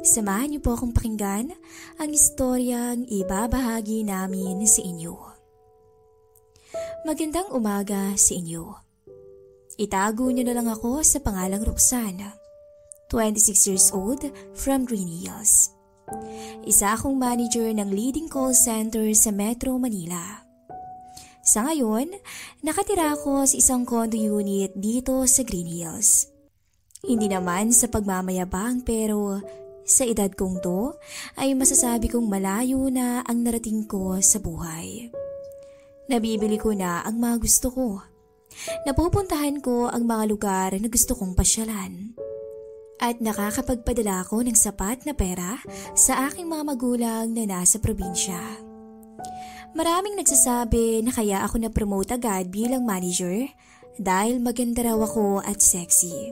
Samahan niyo po akong pakinggan ang istoryang ibabahagi namin sa inyo. Magandang umaga sa inyo. Itago niyo na lang ako sa pangalang Roxana, 26 years old, from Green Hills. Isa akong manager ng leading call center sa Metro Manila. Sa ngayon, nakatira ako sa isang condo unit dito sa Green Hills. Hindi naman sa pagmamayabang pero sa edad kong to ay masasabi kong malayo na ang narating ko sa buhay. Nabibili ko na ang mga gusto ko. Napupuntahan ko ang mga lugar na gusto kong pasyalan. At nakakapagpadala ko ng sapat na pera sa aking mga magulang na nasa probinsya. Maraming nagsasabi na kaya ako na-promote agad bilang manager dahil maganda raw ako at sexy.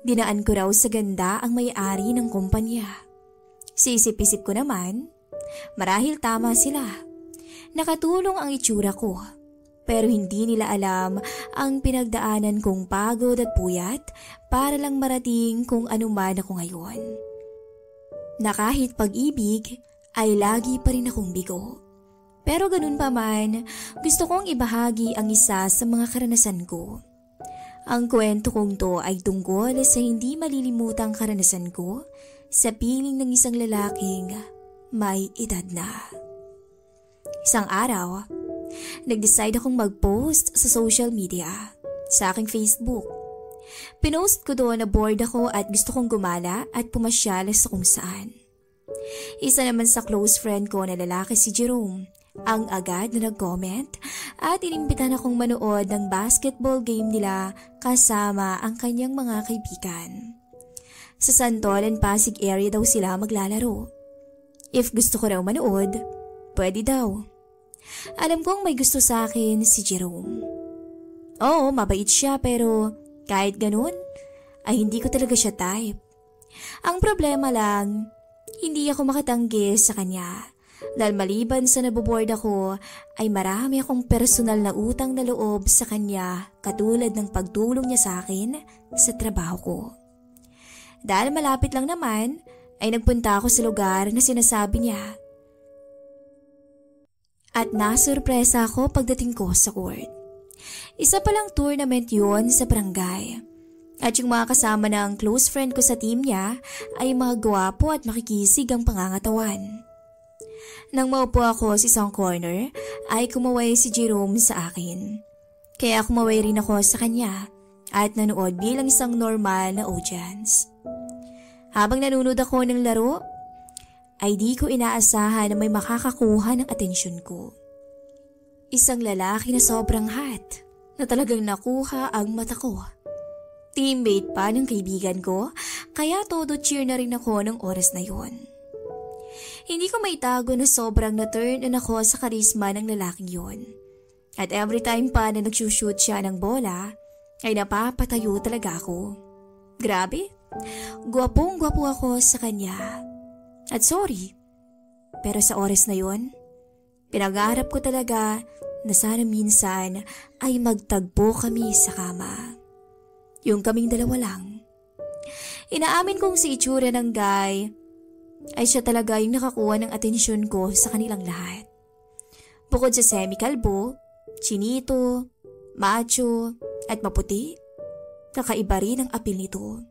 Dinaan ko raw sa ganda ang may-ari ng kumpanya. Sisip-isip ko naman, marahil tama sila. Nakatulong ang itsura ko, pero hindi nila alam ang pinagdaanan kong pagod at puyat para lang marating kung ano man ako ngayon. Na kahit pag-ibig ay lagi pa rin akong bigo. Pero ganun pa man, gusto kong ibahagi ang isa sa mga karanasan ko. Ang kwento kong to ay tungkol sa hindi malilimutang karanasan ko sa piling ng isang lalaking may edad na. Isang araw, nag-decide akong mag-post sa social media, sa aking Facebook. Pinost ko doon na bored ako at gusto kong gumala at pumasyal sa kung saan. Isa naman sa close friend ko na lalaki si Jerome ang agad na nag-comment at inimbitan akong manood ng basketball game nila kasama ang kanyang mga kaibigan. Sa Santolan, Pasig area daw sila maglalaro. If gusto ko raw manood, pwede daw. Alam kong may gusto sa akin si Jerome. Oo, mabait siya pero kahit ganun, ay hindi ko talaga siya type. Ang problema lang, hindi ako makatanggi sa kanya. Dahil maliban sa naboboard ako, ay marami akong personal na utang na loob sa kanya katulad ng pagtulong niya sa akin sa trabaho ko. Dahil malapit lang naman, ay nagpunta ako sa lugar na sinasabi niya. At nasurpresa ako pagdating ko sa court. Isa palang tournament yun sa barangay. At yung mga kasama ng close friend ko sa team niya ay mga gwapo at makikisig ang pangangatawan. Nang maupo ako sa isang corner, ay kumaway si Jerome sa akin. Kaya kumaway rin ako sa kanya at nanood bilang isang normal na audience. Habang nanonood ako ng laro, ay di ko inaasahan na may makakakuha ng atensyon ko. Isang lalaki na sobrang hot, na talagang nakuha ang mata ko. Teammate pa ng kaibigan ko, kaya todo cheer na rin ako ng oras na yon. Hindi ko maitago na sobrang na-turn on ako sa karisma ng lalaking yon. At every time pa na nagsushoot siya ng bola, ay napapatayo talaga ako. Grabe, gwapong-gwapo ako sa kanya. At sorry, pero sa oras na yon, pinag-aarap ko talaga na sana minsan ay magtagpo kami sa kama. Yung kaming dalawa lang. Inaamin kong si itsura ng guy ay siya talaga yung nakakuha ng atensyon ko sa kanilang lahat. Bukod sa semi-kalbo, chinito, macho, at maputi, kakaiba rin ang apil nito.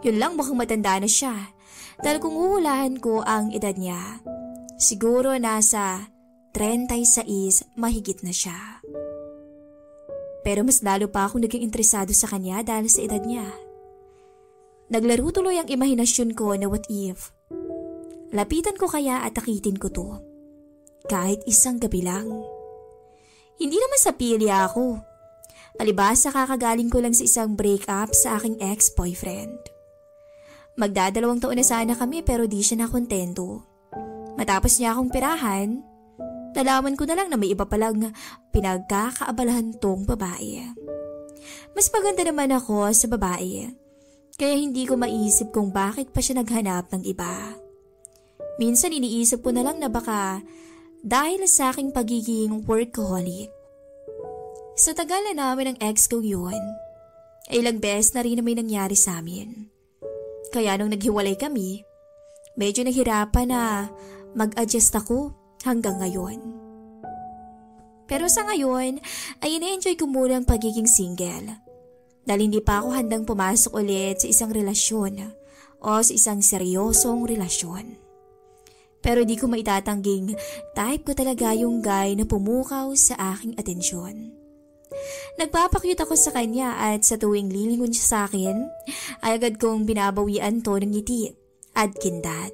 Yun lang mukhang matanda na siya dahil kung huhulahan ko ang edad niya, siguro nasa 36 mahigit na siya. Pero mas lalo pa akong naging interesado sa kanya dahil sa edad niya. Naglaro tuloy ang imahinasyon ko na what if. Lapitan ko kaya at akitin ko to. Kahit isang gabi lang. Hindi naman sa pilya ako. Palibhasa kakagaling ko lang sa isang breakup sa aking ex-boyfriend. Magdadalawang taon na sana kami pero di siya nakontento. Matapos niya akong pirahan, nalaman ko na lang na may iba palang pinagkakaabalahan tong babae. Mas maganda naman ako sa babae, kaya hindi ko maisip kung bakit pa siya naghanap ng iba. Minsan iniisip ko na lang na baka dahil sa aking pagiging workaholic. Sa tagal na namin ng ex ko yun, ay ilang beses na rin na may nangyari sa amin. Kaya nung naghiwalay kami, Medyo nahirapan na mag-adjust ako hanggang ngayon. Pero sa ngayon ay ina-enjoy ko muna ang pagiging single. Dahil hindi pa ako handang pumasok ulit sa isang relasyon o sa isang seryosong relasyon. Pero di ko maitatangging type ko talaga yung guy na pumukaw sa aking atensyon. Nagpapakyut ako sa kanya at sa tuwing lilingon siya sa akin, ay agad kong binabawian to ng ngiti at kindat.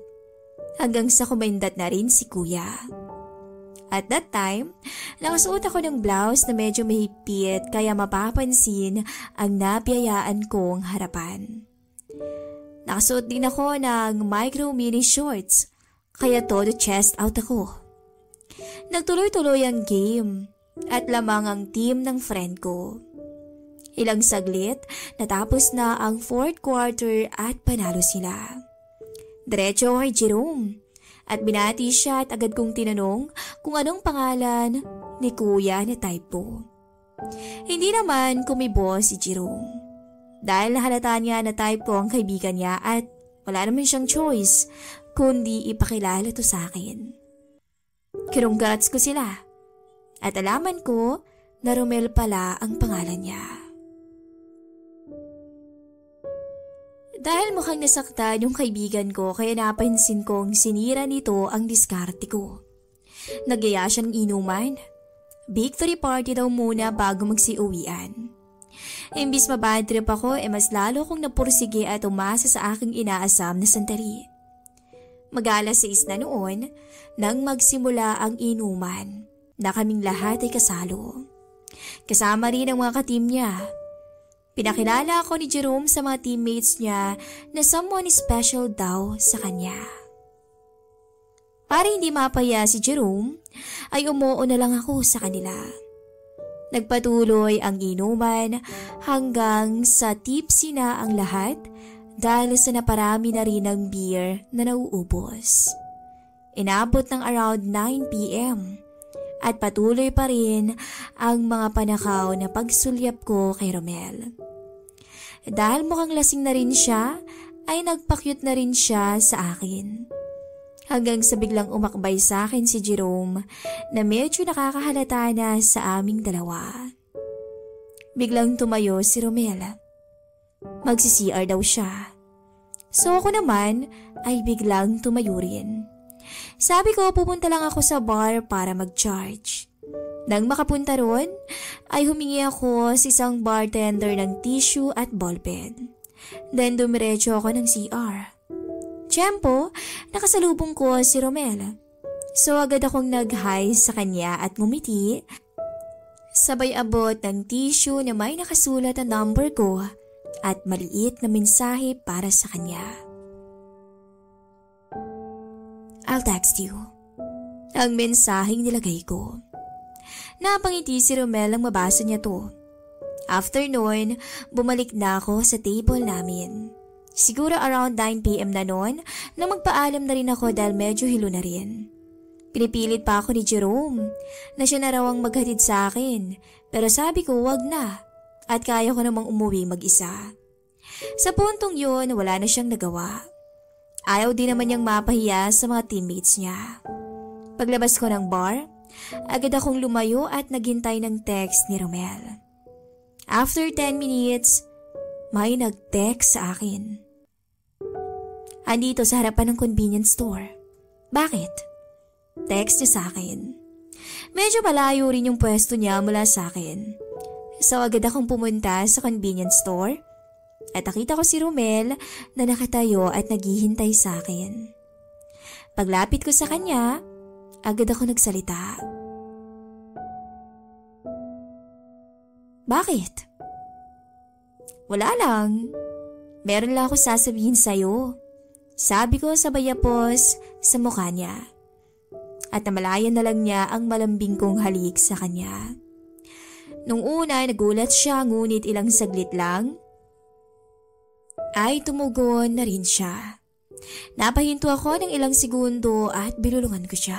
Hanggang sa kumaindat na rin si kuya. At that time, nakasuot ako ng blouse na medyo mahigpit kaya mapapansin ang napiyayaan kong harapan. Nakasuot din ako ng micro mini shorts kaya todo chest out ako. Nagtuloy-tuloy ang game at lamang ang team ng friend ko. Ilang saglit, natapos na ang fourth quarter at panalo sila. Diretso kay Jerome at binati siya at agad kong tinanong kung anong pangalan ni kuya na type ko. Hindi naman kumibo si Jerome dahil nahalata niya na type ko ang kaibigan niya at wala naman siyang choice kundi ipakilala to sa akin. Kinongrats ko sila at alaman ko na Romel pala ang pangalan niya. Dahil mukhang nasaktan yung kaibigan ko kaya napansin kong sinira nito ang diskarte ko. Nagyaya siya ng inuman. Victory party daw muna bago magsiuwian. Imbis mabad trip ako mas lalo kong napursige at umasa sa aking inaasam na sandali. Mag-alas 6 na noon nang magsimula ang inuman na kaming lahat ay kasalo. Kasama rin ang mga ka-team niya. Pinakilala ako ni Jerome sa mga teammates niya na someone special daw sa kanya. Para hindi mapaya si Jerome, ay umuo na lang ako sa kanila. Nagpatuloy ang inuman hanggang sa tipsy na ang lahat dahil sa naparami na rin ng beer na nauubos. Inabot ng around 9 p.m. at patuloy pa rin ang mga panakaw na pagsulyap ko kay Romel. Dahil mukhang lasing na rin siya, ay nagpakyut na rin siya sa akin. Hanggang sa biglang umakbay sa akin si Jerome na medyo nakakahalata na sa aming dalawa. Biglang tumayo si Romel. Magsi-CR daw siya. So ako naman ay biglang tumayo rin. Sabi ko pupunta lang ako sa bar para mag-charge. Nang makapunta ron, ay humingi ako sa isang bartender ng tissue at ballpen. Then dumiretso ako ng CR. Tiyempo, nakasalubong ko si Romel. So agad akong nag-hi sa kanya at ngumiti. Sabay abot ng tissue na may nakasulat ang number ko at maliit na mensahe para sa kanya. I'll text you. Ang mensaheng nilagay ko. Napangiti si Romel ang mabasa niya to. After noon, bumalik na ako sa table namin. Siguro around 9 p.m. na noon na magpaalam na rin ako dahil medyo hilo na rin. Pinipilit pa ako ni Jerome na siya na raw ang maghatid sa akin pero sabi ko wag na at kaya ko namang umuwi mag-isa. Sa puntong yun, wala na siyang nagawa. Ayaw din naman niyang mapahiya sa mga teammates niya. Paglabas ko ng bar, agad akong lumayo at naghintay ng text ni Romel. After 10 minutes, may nag-text sa akin. Andito sa harapan ng convenience store. Bakit? Text niya sa akin. Medyo malayo rin yung pwesto niya mula sa akin. So agad akong pumunta sa convenience store at nakita ko si Romel na nakatayo at naghihintay sa akin. Paglapit ko sa kanya, agad ako nagsalita. Bakit? Wala lang. Meron lang ako sasabihin sa'yo. Sabi ko sabay yapos sa mukha niya. At namalayan na lang niya ang malambing kong halik sa kanya. Nung una nagulat siya ngunit ilang saglit lang ay tumugon na rin siya. Napahinto ako ng ilang segundo at binulungan ko siya.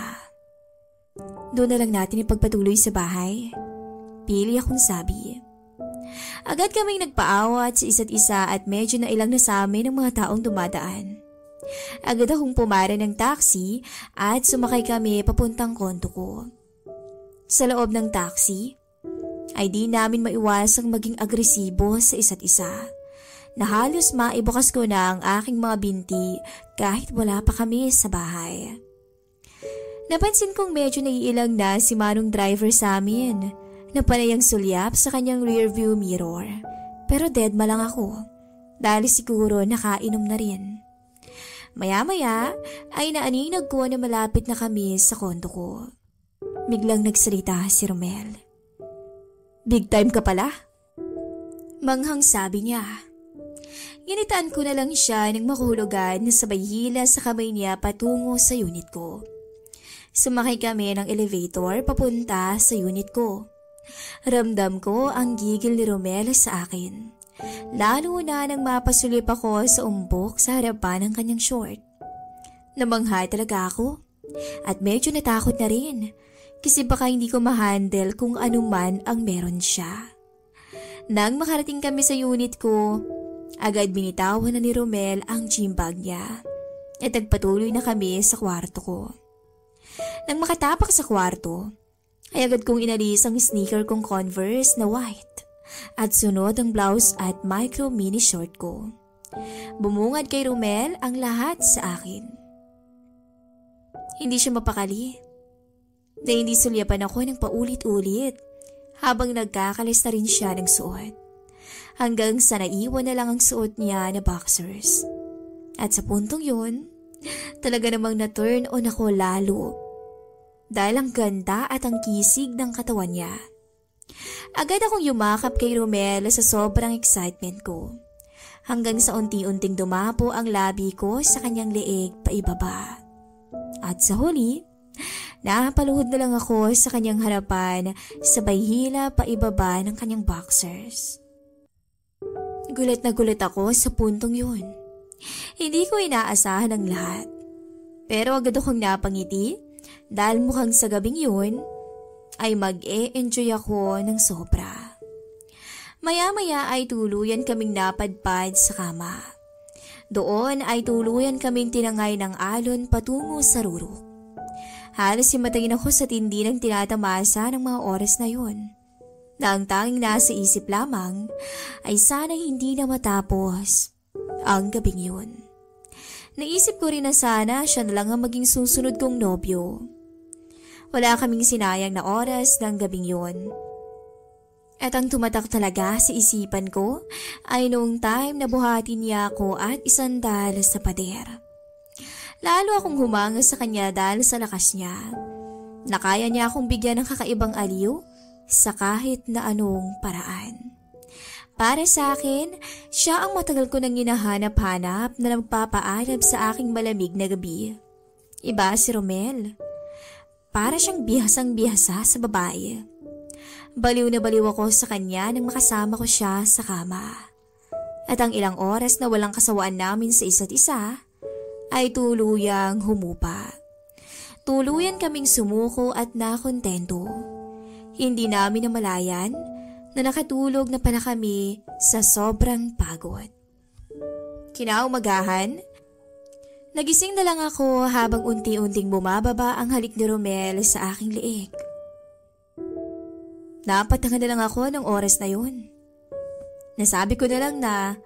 Doon na lang natin ipagpatuloy sa bahay. Pili akong sabi. Agad kaming nagpaawat sa isa't isa at medyo na ilang na sa amin ng mga taong dumadaan. Agad akong pumara ng taxi at sumakay kami papuntang kondo ko. Sa loob ng taxi, ay di namin maiwasang maging agresibo sa isa't isa, na halos maibukas ko na ang aking mga binti kahit wala pa kami sa bahay. Napansin kong medyo naiilang na si Manong driver sa amin, na panayang sulyap sa kanyang rearview mirror. Pero deadma lang ako, dahil siguro nakainom na rin. Maya-maya ay naaninag ko na malapit na kami sa kondo ko. Biglang nagsalita si Romel. "Big time ka pala?" Manghang sabi niya. Ginitaan ko na lang siya ng makahulugan na sabay hila sa kamay niya patungo sa unit ko. Sumakay kami ng elevator papunta sa unit ko. Ramdam ko ang gigil ni Romel sa akin. Lalo na nang mapasulip ako sa umbok sa harapan ng kanyang short. Namangha talaga ako at medyo natakot na rin kasi baka hindi ko ma-handle kung ano man ang meron siya. Nang makarating kami sa unit ko, agad binitawan na ni Romel ang gym bag niya at nagpatuloy na kami sa kwarto ko. Nang makatapak sa kwarto, ay agad kong inalis ang sneaker kong Converse na white at sunod ang blouse at micro mini short ko. Bumungad kay Romel ang lahat sa akin. Hindi siya mapakali na hindi sulyapan ako ng paulit-ulit habang nagkakalis na rin siya ng suot. Hanggang sa naiwan na lang ang suot niya na boxers. At sa puntong yun, talaga namang na-turn on ako lalo. Dahil ang ganda at ang kisig ng katawan niya. Agad akong yumakap kay Romel sa sobrang excitement ko. Hanggang sa unti-unting dumapo ang labi ko sa kanyang leeg paibaba. At sa huli, napaluhod na lang ako sa kanyang harapan sabay hila paibaba ng kanyang boxers. Gulat na gulat ako sa puntong yun. Hindi ko inaasahan ang lahat. Pero agad akong napangiti dahil mukhang sa gabing yun ay mag-e-enjoy ako ng sobra. Maya-maya ay tuluyan kaming napadpad sa kama. Doon ay tuluyan kaming tinangay ng alon patungo sa rurok. Halos himatayin ako sa tindi ng tinatamasa ng mga oras na yun. Na ang tanging nasa isip lamang ay sana hindi na matapos ang gabing yun. Naisip ko rin na sana siya na lang ang maging susunod kong nobyo. Wala kaming sinayang na oras ng gabing yun. At ang tumatak talaga sa isipan ko ay noong time na buhatin niya ako at isandal sa pader. Lalo akong humanga sa kanya dahil sa lakas niya. Nakaya niya akong bigyan ng kakaibang aliw sa kahit na anong paraan. Para sa akin, siya ang matagal ko nang hinahanap-hanap na nagpapaalab sa aking malamig na gabi. Iba si Romel. Para siyang bihasang-bihasa sa babae. Baliw na baliw ako sa kanya nang makasama ko siya sa kama. At ang ilang oras na walang kasawaan namin sa isa't isa ay tuluyang humupa. Tuluyan kaming sumuko at nakontento. Hindi namin namalayan na nakatulog na pala kami sa sobrang pagod. Kinaumagahan, nagising na lang ako habang unti-unting bumababa ang halik ni Romel sa aking leeg. Napatangan na lang ako ng oras na yun. Nasabi ko na lang na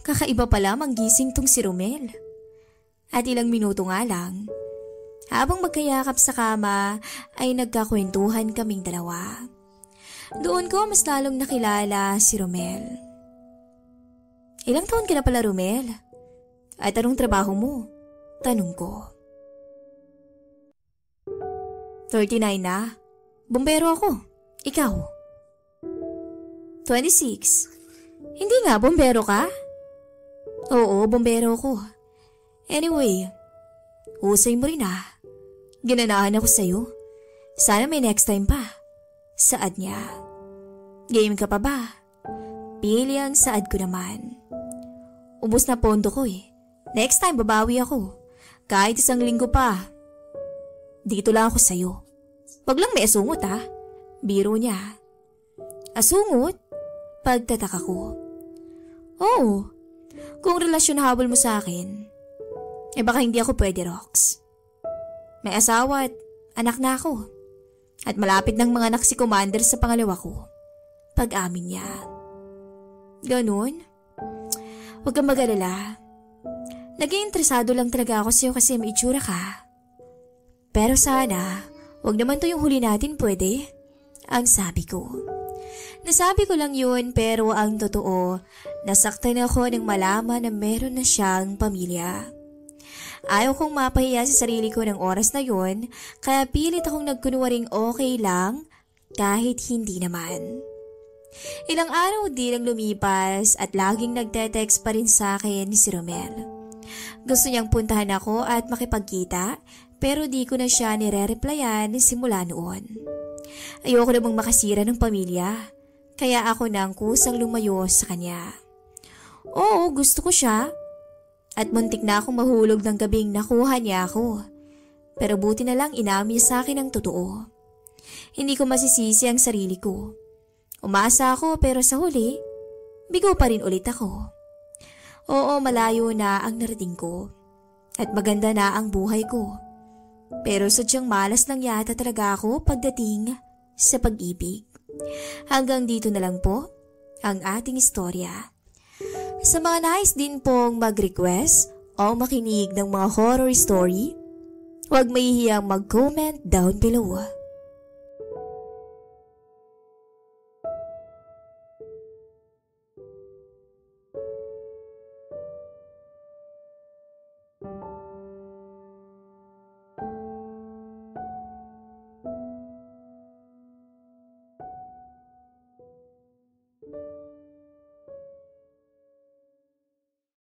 kakaiba pala manggising tong si Romel. At ilang minuto nga lang, habang magkayakap sa kama ay nagkakwentuhan kaming dalawa. Doon ko mas lalong nakilala si Romel. Ilang taon ka na pala, Romel? At anong trabaho mo? Tanong ko. 39 na. Bombero ako. Ikaw? 26. Hindi nga, bombero ka? Oo, bombero ko. Anyway, husay mo rin ah. Ginanahan ako sa'yo. Sana may next time pa. Saad niya. Game ka pa ba? Pili ang saad ko naman. Ubus na pondo ko eh. Next time babawi ako. Kahit isang linggo pa. Dito lang ako sa'yo. Wag lang may asungot ha. Biro niya. Asungot? Pagtataka ko. Oo. Kung relasyon habol mo sa akin, baka hindi ako pwede, Rox. May asawa at anak na ako. At malapit ng mga anak si Commander sa pangalawa ko. Pag-amin niya. Ganun? Huwag kang mag-alala. Naging interesado lang talaga ako sa'yo kasi may itsura ka. Pero sana, huwag naman to yung huli natin, pwede? Ang sabi ko. Nasabi ko lang yun pero ang totoo, nasaktan ako nang malaman na meron na siyang pamilya. Ayaw kong mapahiya sa sarili ko ng oras na yun, kaya pilit akong nagkunwaring okay lang kahit hindi naman. Ilang araw din ang lumipas at laging nagte-text pa rin sa akin si Romel. Gusto niyang puntahan ako at makipagkita pero di ko na siya nire-replyan simula noon. Ayoko namang makasira ng pamilya kaya ako nang kusang lumayo sa kanya. Oo, gusto ko siya at muntik na akong mahulog ng gabing nakuha niya ako. Pero buti na lang inamin niya sa akin ang totoo. Hindi ko masisisi ang sarili ko. Umasa ako pero sa huli, bigo pa rin ulit ako. Oo, malayo na ang narating ko at maganda na ang buhay ko. Pero sadyang malas lang yata talaga ako pagdating sa pag-ibig. Hanggang dito na lang po ang ating istorya. Sa mga nais din pong mag-request o makinig ng mga horror story, huwag mahihiyang mag-comment down below.